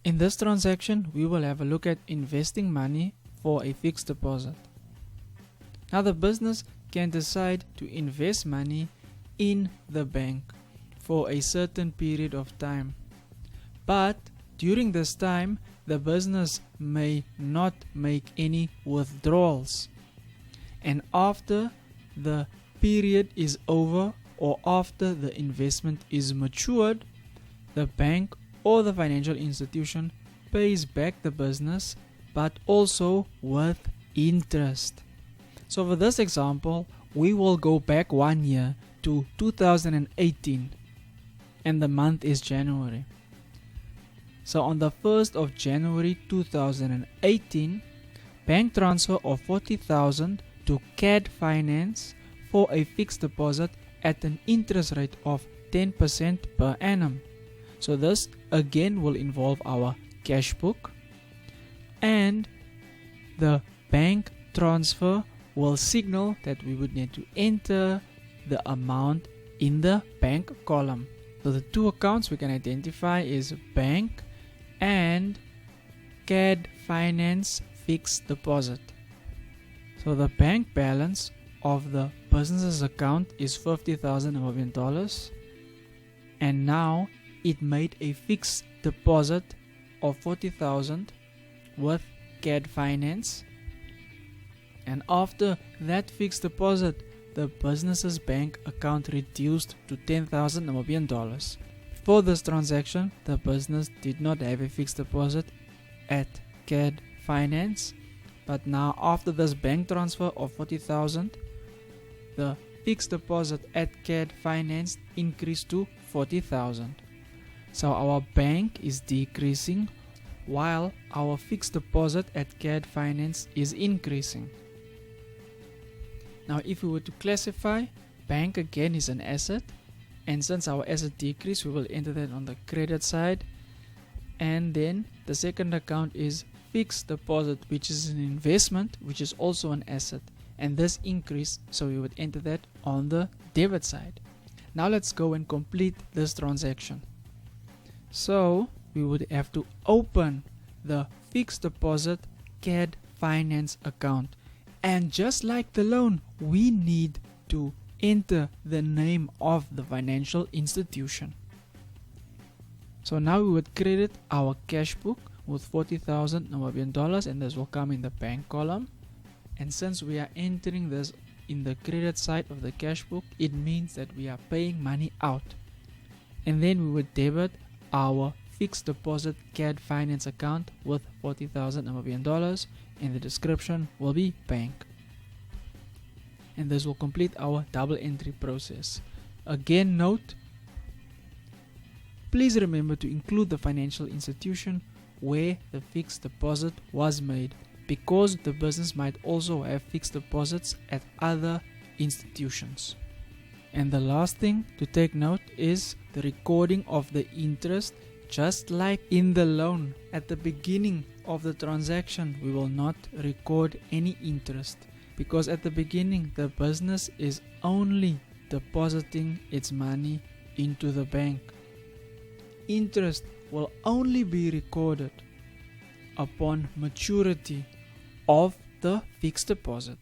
In this transaction, we will have a look at investing money for a fixed deposit. Now the business can decide to invest money in the bank for a certain period of time. But during this time, the business may not make any withdrawals. And after the period is over or after the investment is matured, the bank or the financial institution pays back the business, but also with interest. So for this example, we will go back 1 year to 2018 and the month is January. So on the 1st of January 2018, bank transfer of 40,000 to CAD Finance for a fixed deposit at an interest rate of 10% per annum. So this again will involve our cash book, and the bank transfer will signal that we would need to enter the amount in the bank column. So the two accounts we can identify is bank and CAD Finance fixed deposit. So the bank balance of the business's account is $50,000, and now it made a fixed deposit of 40,000 with CAD Finance, and after that fixed deposit, the business's bank account reduced to $10,000. For this transaction, the business did not have a fixed deposit at CAD Finance, but now after this bank transfer of 40,000, the fixed deposit at CAD Finance increased to 40,000. So our bank is decreasing while our fixed deposit at CAD Finance is increasing. Now if we were to classify, bank again is an asset, and since our asset decreased, we will enter that on the credit side. And then the second account is fixed deposit, which is an investment, which is also an asset, and this increased, so we would enter that on the debit side. Now let's go and complete this transaction. So we would have to open the fixed deposit CAD Finance account, and just like the loan, we need to enter the name of the financial institution. So now we would credit our cash book with $40,000, and this will come in the bank column. And since we are entering this in the credit side of the cash book, it means that we are paying money out. And then we would debit our fixed deposit CAD Finance account with $40,000, and the description will be bank. And this will complete our double entry process. Again, note, please remember to include the financial institution where the fixed deposit was made, because the business might also have fixed deposits at other institutions. And the last thing to take note is the recording of the interest. Just like in the loan, at the beginning of the transaction, we will not record any interest, because at the beginning the business is only depositing its money into the bank. Interest will only be recorded upon maturity of the fixed deposit.